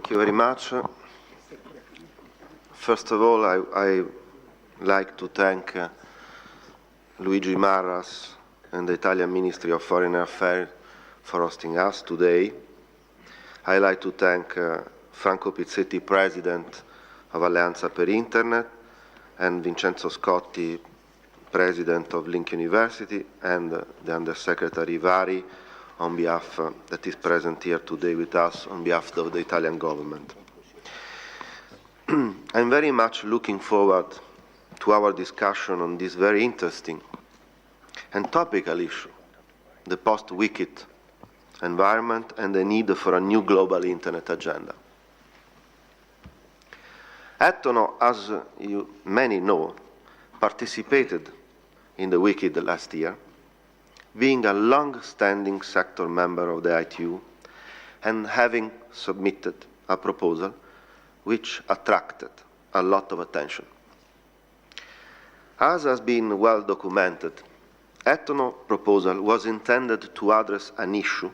Thank you very much. First of all, I like to thank Luigi Marras and the Italian Ministry of Foreign Affairs for hosting us today. I like to thank Franco Pizzetti, President of Alleanza per Internet, and Vincenzo Scotti, President of Link University, and the Undersecretary Vari, on behalf that is present here today with us on behalf of the Italian government. I'm very much looking forward to our discussion on this very interesting and topical issue, the post-WCIT environment and the need for a new global internet agenda. ETNO, as many know, participated in the WCIT last year, being a long-standing sector member of the ITU and having submitted a proposal which attracted a lot of attention. As has been well documented, ETNO proposal was intended to address an issue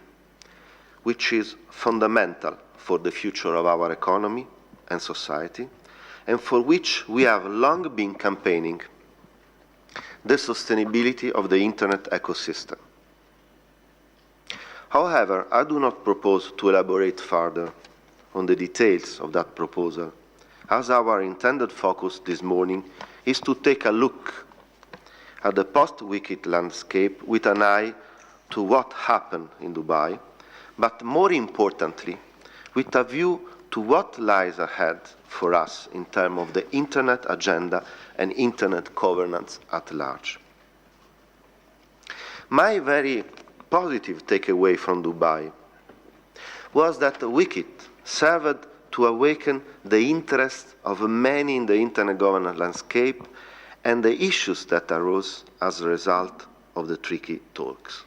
which is fundamental for the future of our economy and society, and for which we have long been campaigning: the sustainability of the Internet ecosystem. However, I do not propose to elaborate further on the details of that proposal, as our intended focus this morning is to take a look at the post-WCIT landscape with an eye to what happened in Dubai, but more importantly, with a view to what lies ahead for us in terms of the Internet agenda and Internet governance at large. My very positive takeaway from Dubai was that WCIT served to awaken the interest of many in the Internet governance landscape and the issues that arose as a result of the tricky talks.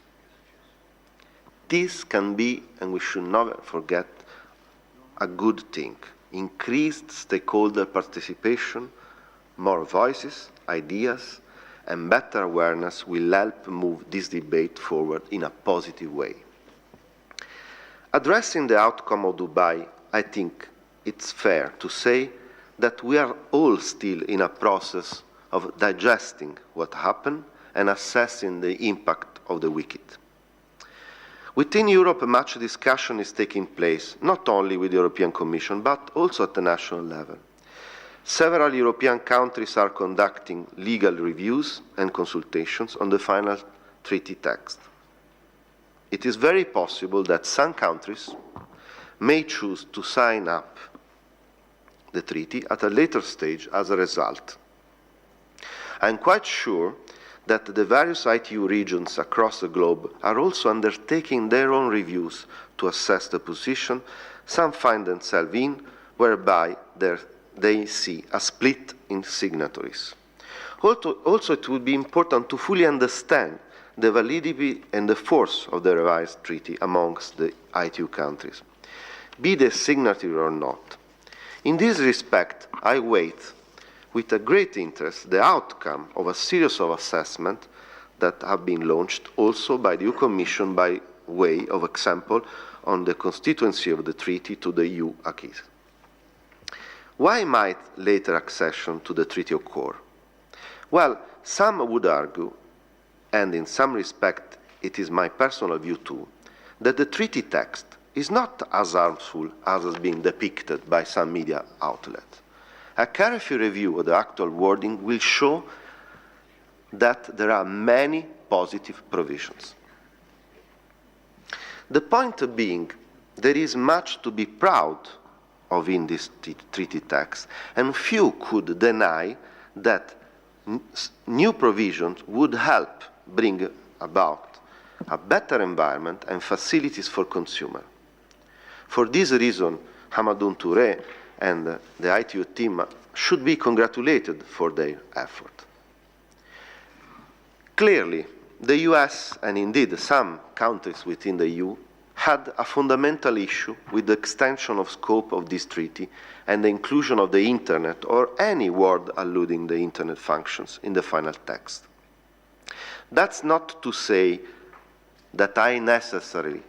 This can be, and we should never forget, a good thing. Increased stakeholder participation, more voices, ideas, and better awareness will help move this debate forward in a positive way. Addressing the outcome of Dubai, I think it's fair to say that we are all still in a process of digesting what happened and assessing the impact of the WCIT. Within Europe, much discussion is taking place, not only with the European Commission, but also at the national level. Several European countries are conducting legal reviews and consultations on the final treaty text. It is very possible that some countries may choose to sign up the treaty at a later stage as a result. I am quite sure that the various ITU regions across the globe are also undertaking their own reviews to assess the position some find themselves in, whereby they see a split in signatories. Also, it would be important to fully understand the validity and the force of the revised treaty amongst the ITU countries, be they signatory or not. In this respect, I wait with a great interest the outcome of a series of assessments that have been launched also by the EU Commission by way of example on the constituency of the treaty to the EU acquis. Why might later accession to the treaty occur? Well, some would argue, and in some respect it is my personal view too, that the treaty text is not as harmful as has been depicted by some media outlets. A careful review of the actual wording will show that there are many positive provisions. The point being, there is much to be proud of in this treaty text, and few could deny that new provisions would help bring about a better environment and facilities for consumers. For this reason, Hamadoun Touré and the ITU team should be congratulated for their effort. Clearly, the US, and indeed some countries within the EU, had a fundamental issue with the extension of scope of this treaty and the inclusion of the Internet or any word alluding the Internet functions in the final text. That's not to say that I necessarily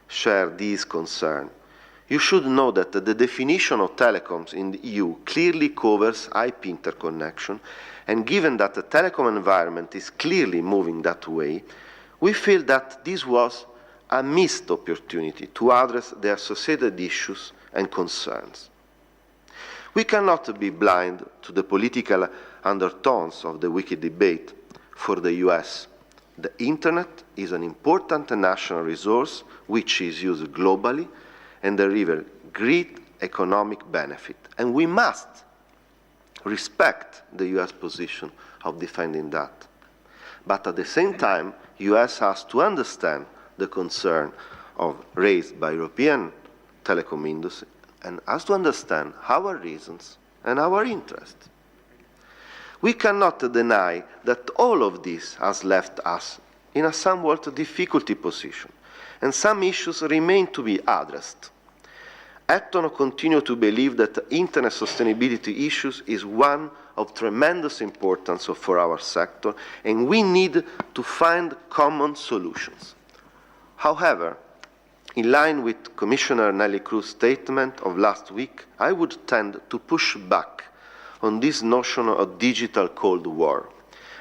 share these concerns. You should know that the definition of telecoms in the EU clearly covers IP interconnection, and given that the telecom environment is clearly moving that way, we feel that this was a missed opportunity to address the associated issues and concerns. We cannot be blind to the political undertones of the WCIT debate. For the US, the Internet is an important national resource which is used globally and delivers great economic benefit. And we must respect the US position of defending that. But at the same time, US has to understand the concern raised by European telecom industry and has to understand our reasons and our interests. We cannot deny that all of this has left us in a somewhat difficult position, and some issues remain to be addressed. ETNO continues to believe that Internet sustainability issues is one of tremendous importance for our sector, and we need to find common solutions. However, in line with Commissioner Nelly Cruz's statement of last week, I would tend to push back on this notion of digital Cold War,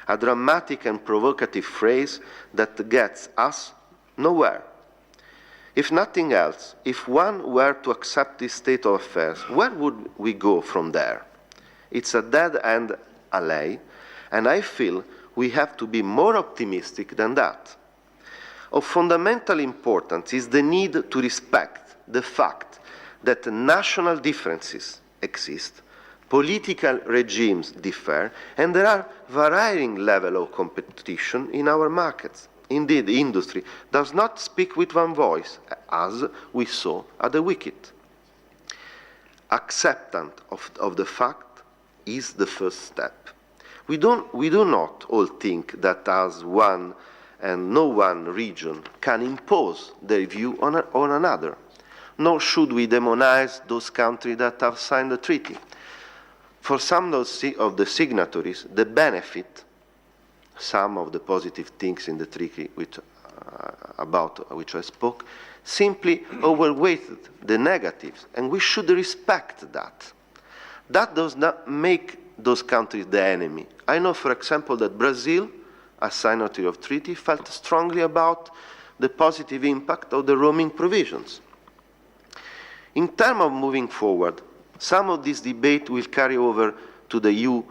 a dramatic and provocative phrase that gets us nowhere. If nothing else, if one were to accept this state of affairs, where would we go from there? It's a dead-end alley, and I feel we have to be more optimistic than that. Of fundamental importance is the need to respect the fact that national differences exist, political regimes differ, and there are varying levels of competition in our markets. Indeed, the industry does not speak with one voice, as we saw at the WCIT. Acceptance of the fact is the first step. We do not all think that as one and no one region can impose their view on another, nor should we demonize those countries that have signed the treaty. For some of the signatories, the benefit, some of the positive things in the treaty about which I spoke, simply overweighted the negatives, and we should respect that. That does not make those countries the enemy. I know, for example, that Brazil, as signatory of treaty, felt strongly about the positive impact of the roaming provisions. In terms of moving forward, some of this debate will carry over to the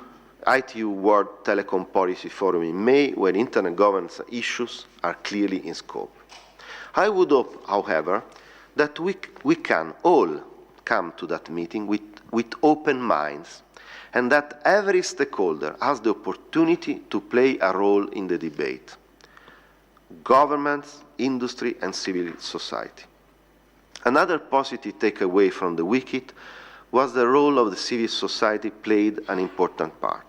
ITU World Telecom Policy Forum in May, where internet governance issues are clearly in scope. I would hope, however, that we can all come to that meeting with open minds, and that every stakeholder has the opportunity to play a role in the debate: governments, industry, and civil society. Another positive takeaway from the WCIT was the role of the civil society played an important part.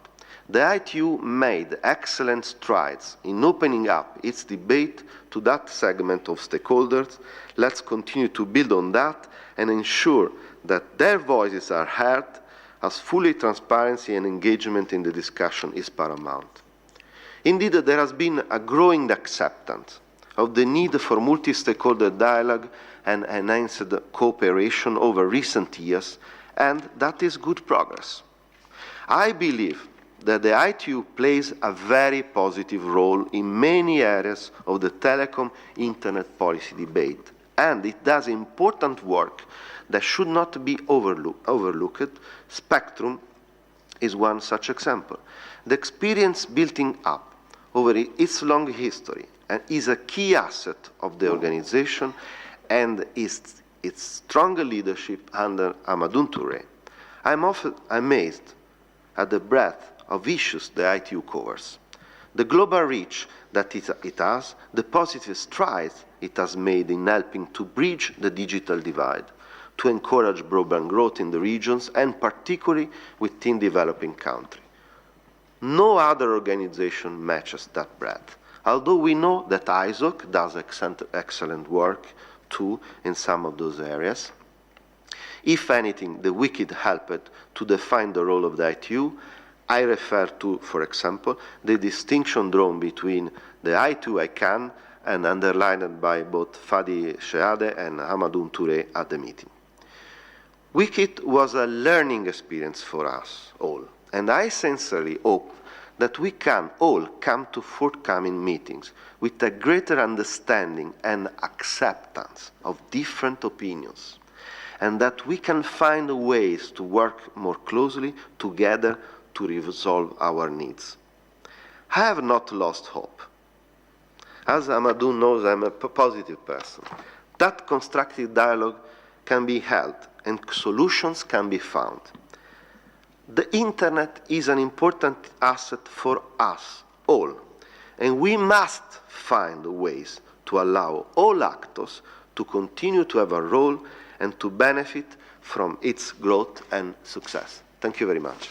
The ITU made excellent strides in opening up its debate to that segment of stakeholders. Let's continue to build on that and ensure that their voices are heard, as fully transparency and engagement in the discussion is paramount. Indeed, there has been a growing acceptance of the need for multi-stakeholder dialogue and enhanced cooperation over recent years, and that is good progress. I believe that the ITU plays a very positive role in many areas of the telecom internet policy debate, and it does important work that should not be overlooked. Spectrum is one such example. The experience building up over its long history and is a key asset of the organization and its strong leadership under Amadou Touré. I'm often amazed at the breadth of issues the ITU covers, the global reach that it has, the positive strides it has made in helping to bridge the digital divide, to encourage broadband growth in the regions, and particularly within developing countries. No other organization matches that breadth, although we know that ISOC does excellent work too in some of those areas. If anything, the WCIT helped to define the role of the ITU. I refer to, for example, the distinction drawn between the ITU ICANN and underlined by both Fadi Sheade and Amadou Touré at the meeting. WCIT was a learning experience for us all, and I sincerely hope that we can all come to forthcoming meetings with a greater understanding and acceptance of different opinions, and that we can find ways to work more closely together to resolve our needs. I have not lost hope. As Amadou knows, I'm a positive person. That constructive dialogue can be held and solutions can be found. The Internet is an important asset for us all, and we must find ways to allow all actors to continue to have a role and to benefit from its growth and success. Thank you very much.